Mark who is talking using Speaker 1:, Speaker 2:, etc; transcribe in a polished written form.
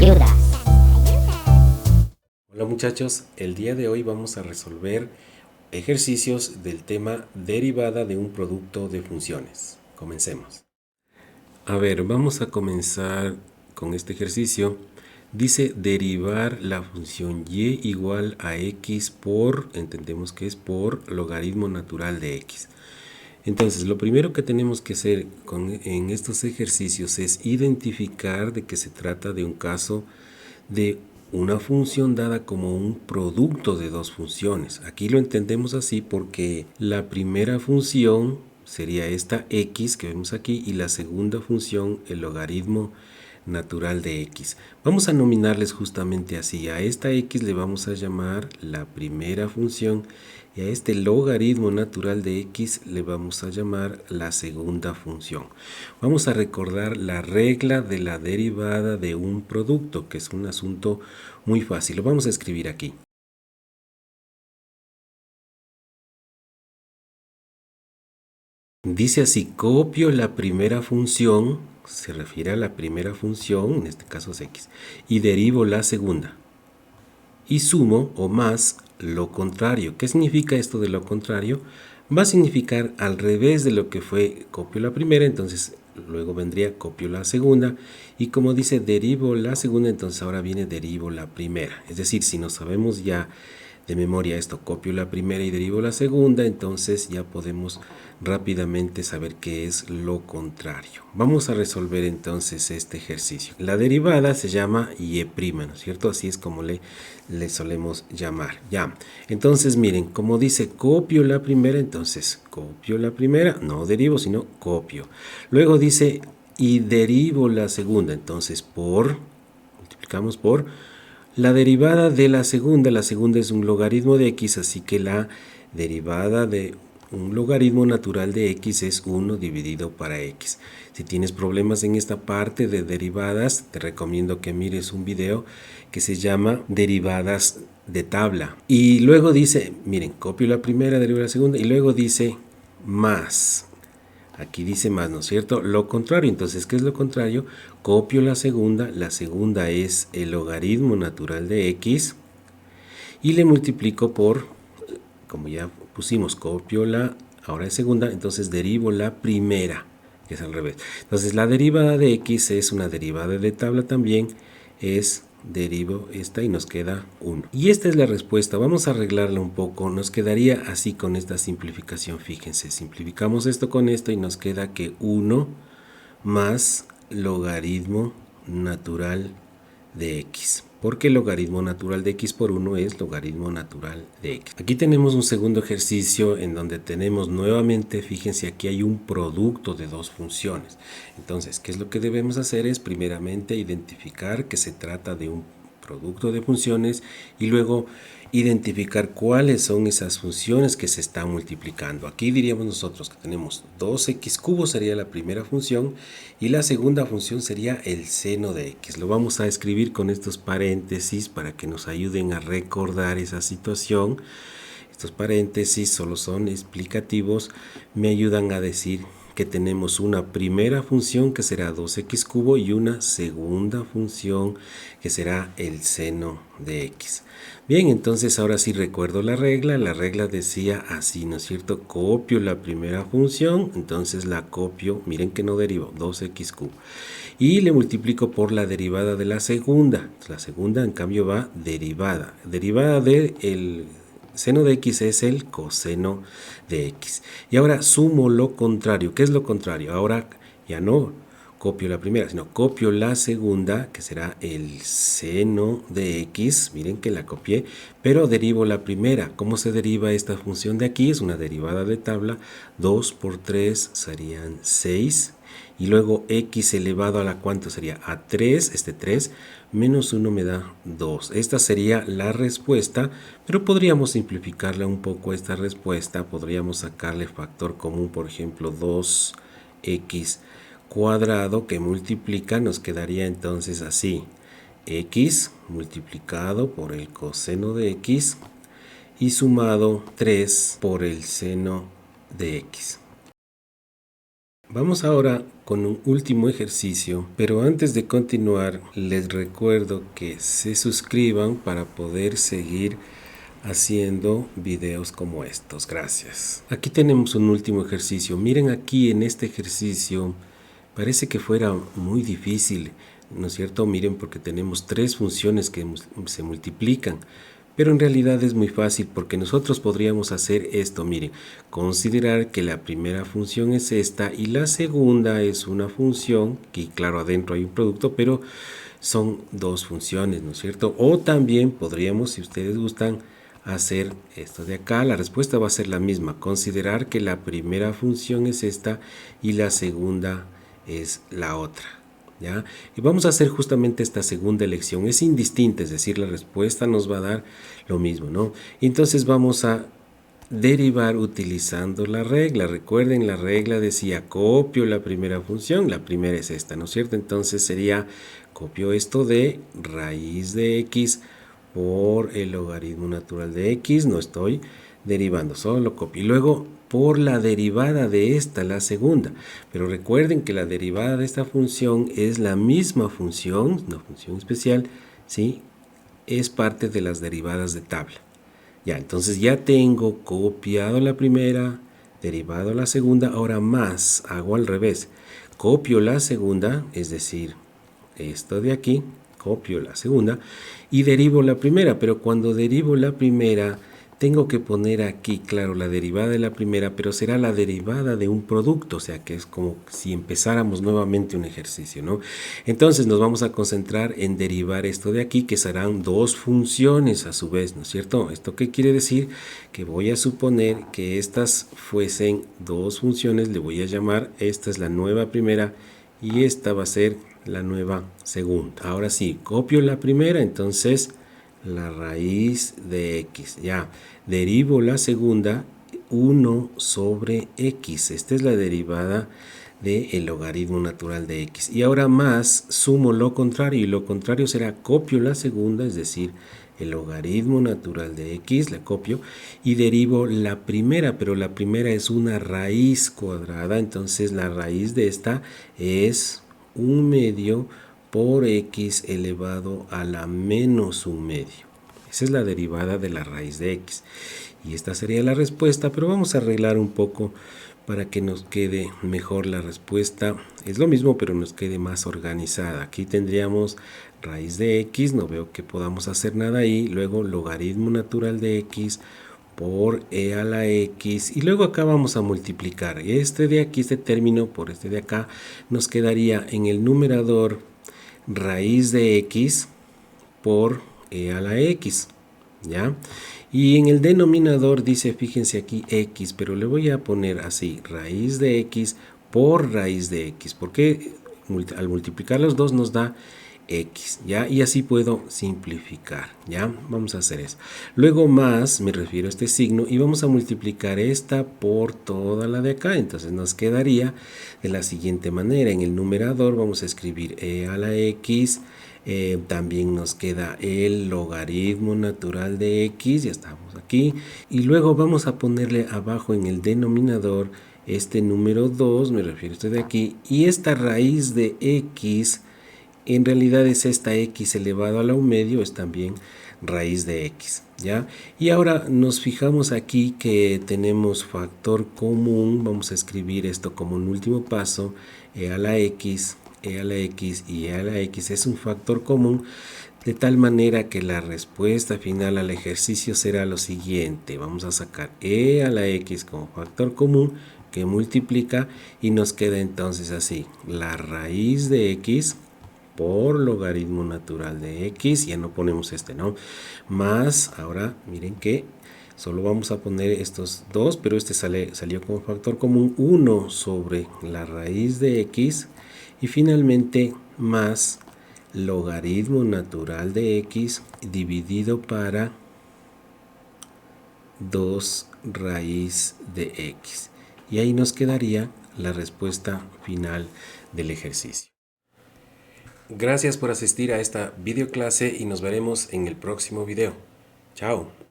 Speaker 1: ayudas.
Speaker 2: Hola muchachos, el día de hoy vamos a resolver ejercicios del tema derivada de un producto de funciones. Comencemos. A ver, vamos a comenzar con este ejercicio. Dice derivar la función y igual a x por, entendemos que es por logaritmo natural de x. Entonces, lo primero que tenemos que hacer en estos ejercicios es identificar de que se trata de un caso de una función dada como un producto de dos funciones. Aquí lo entendemos así porque la primera función sería esta x que vemos aquí y la segunda función el logaritmo natural de x. Vamos a nominarles justamente así. A esta x le vamos a llamar la primera función y a este logaritmo natural de x le vamos a llamar la segunda función. Vamos a recordar la regla de la derivada de un producto, que es un asunto muy fácil. Lo vamos a escribir aquí. Dice así, copio la primera función, se refiere a la primera función, en este caso es x, y derivo la segunda. Y sumo o más lo contrario. ¿Qué significa esto de lo contrario? Va a significar al revés de lo que fue copio la primera, entonces luego vendría copio la segunda. Y como dice derivo la segunda, entonces ahora viene derivo la primera. Es decir, si no sabemos ya de memoria esto, copio la primera y derivo la segunda, entonces ya podemos rápidamente saber qué es lo contrario. Vamos a resolver entonces este ejercicio. La derivada se llama y', ¿no es cierto? Así es como le solemos llamar. Ya, entonces miren, como dice copio la primera, entonces copio la primera, no derivo, sino copio. Luego dice y derivo la segunda, entonces multiplicamos por la derivada de la segunda es un logaritmo de x, así que la derivada de un logaritmo natural de x es 1 dividido para x. Si tienes problemas en esta parte de derivadas, te recomiendo que mires un video que se llama derivadas de tabla. Y luego dice, miren, copio la primera, derivo la segunda, y luego dice más. Aquí dice más, ¿no es cierto? Lo contrario, entonces, ¿qué es lo contrario? Copio la segunda es el logaritmo natural de x y le multiplico por, como ya pusimos, copio la, ahora es segunda, entonces derivo la primera, que es al revés. Entonces la derivada de x es una derivada de tabla también, es derivo esta y nos queda 1. Y esta es la respuesta. Vamos a arreglarla un poco. Nos quedaría así con esta simplificación. Fíjense, simplificamos esto con esto y nos queda que 1 más logaritmo natural de x. Porque el logaritmo natural de x por 1 es logaritmo natural de x. Aquí tenemos un segundo ejercicio en donde tenemos nuevamente, fíjense, aquí hay un producto de dos funciones. Entonces, ¿qué es lo que debemos hacer? Es primeramente identificar que se trata de un producto de funciones y luego identificar cuáles son esas funciones que se están multiplicando. Aquí diríamos nosotros que tenemos 2x cubo sería la primera función y la segunda función sería el seno de x. Lo vamos a escribir con estos paréntesis para que nos ayuden a recordar esa situación. Estos paréntesis solo son explicativos, me ayudan a decir que tenemos una primera función que será 2x cubo y una segunda función que será el seno de x. Bien, entonces ahora sí recuerdo la regla decía así, ¿no es cierto? Copio la primera función, entonces la copio, miren que no derivo, 2x cubo. Y le multiplico por la derivada de la segunda en cambio va derivada de el seno de x es el coseno de x. Y ahora sumo lo contrario. ¿Qué es lo contrario? Ahora ya no copio la primera, sino copio la segunda, que será el seno de x. Miren que la copié, pero derivo la primera. ¿Cómo se deriva esta función de aquí? Es una derivada de tabla. 2 por 3 serían 6. Y luego x elevado a la cuánto sería a 3, este 3 menos 1 me da 2. Esta sería la respuesta, pero podríamos simplificarla un poco esta respuesta. Podríamos sacarle factor común, por ejemplo 2x cuadrado que multiplica, nos quedaría entonces así. X multiplicado por el coseno de x y sumado 3 por el seno de x. Vamos ahora con un último ejercicio, pero antes de continuar les recuerdo que se suscriban para poder seguir haciendo videos como estos. Gracias. Aquí tenemos un último ejercicio. Miren aquí en este ejercicio, parece que fuera muy difícil, ¿no es cierto? Miren, porque tenemos tres funciones que se multiplican. Pero en realidad es muy fácil porque nosotros podríamos hacer esto, miren, considerar que la primera función es esta y la segunda es una función, que claro, adentro hay un producto, pero son dos funciones, ¿no es cierto? O también podríamos, si ustedes gustan, hacer esto de acá. La respuesta va a ser la misma, considerar que la primera función es esta y la segunda es la otra. ¿Ya? Y vamos a hacer justamente esta segunda elección. Es indistinta, es decir, la respuesta nos va a dar lo mismo, ¿no? Entonces vamos a derivar utilizando la regla. Recuerden, la regla decía copio la primera función, la primera es esta, ¿no es cierto? Entonces sería copio esto de raíz de x por el logaritmo natural de x, no estoy derivando, solo lo copio. Y luego por la derivada de esta, la segunda. Pero recuerden que la derivada de esta función es la misma función, una función especial, ¿sí? Es parte de las derivadas de tabla. Ya, entonces ya tengo copiado la primera, derivado la segunda, ahora más, hago al revés. Copio la segunda, es decir, esto de aquí, copio la segunda y derivo la primera, pero cuando derivo la primera tengo que poner aquí, claro, la derivada de la primera, pero será la derivada de un producto, o sea que es como si empezáramos nuevamente un ejercicio, ¿no? Entonces nos vamos a concentrar en derivar esto de aquí, que serán dos funciones a su vez, ¿no es cierto? ¿Esto qué quiere decir? Que voy a suponer que estas fuesen dos funciones, le voy a llamar, esta es la nueva primera y esta va a ser la nueva segunda. Ahora sí, copio la primera, entonces la raíz de x. Ya, derivo la segunda, 1 sobre x. Esta es la derivada del logaritmo natural de x. Y ahora más, sumo lo contrario, y lo contrario será copio la segunda, es decir, el logaritmo natural de x, la copio, y derivo la primera, pero la primera es una raíz cuadrada, entonces la raíz de esta es 1/2 por x elevado a la menos 1/2. Esa es la derivada de la raíz de x. Y esta sería la respuesta, pero vamos a arreglar un poco para que nos quede mejor la respuesta. Es lo mismo, pero nos quede más organizada. Aquí tendríamos raíz de x, no veo que podamos hacer nada ahí. Luego logaritmo natural de x por e a la x, y luego acá vamos a multiplicar este de aquí, este término por este de acá, nos quedaría en el numerador raíz de x por e a la x, ¿ya? Y en el denominador dice, fíjense aquí x, pero le voy a poner así, raíz de x por raíz de x, porque al multiplicar los dos nos da x, ¿ya? Y así puedo simplificar, ¿ya? Vamos a hacer eso. Luego más, me refiero a este signo, y vamos a multiplicar esta por toda la de acá. Entonces nos quedaría de la siguiente manera. En el numerador vamos a escribir e a la x, también nos queda el logaritmo natural de x, ya estamos aquí. Y luego vamos a ponerle abajo en el denominador este número 2, me refiero a este de aquí, y esta raíz de x, en realidad es esta x elevado a la 1/2, es también raíz de x, ¿ya? Y ahora nos fijamos aquí que tenemos factor común, vamos a escribir esto como un último paso, e a la x y e a la x es un factor común, de tal manera que la respuesta final al ejercicio será lo siguiente. Vamos a sacar e a la x como factor común que multiplica y nos queda entonces así, la raíz de x por logaritmo natural de x, ya no ponemos este, ¿no? Más, ahora miren que solo vamos a poner estos dos, pero este salió como factor común, 1 sobre la raíz de x, y finalmente más logaritmo natural de x dividido para 2 raíz de x. Y ahí nos quedaría la respuesta final del ejercicio. Gracias por asistir a esta videoclase y nos veremos en el próximo video. Chao.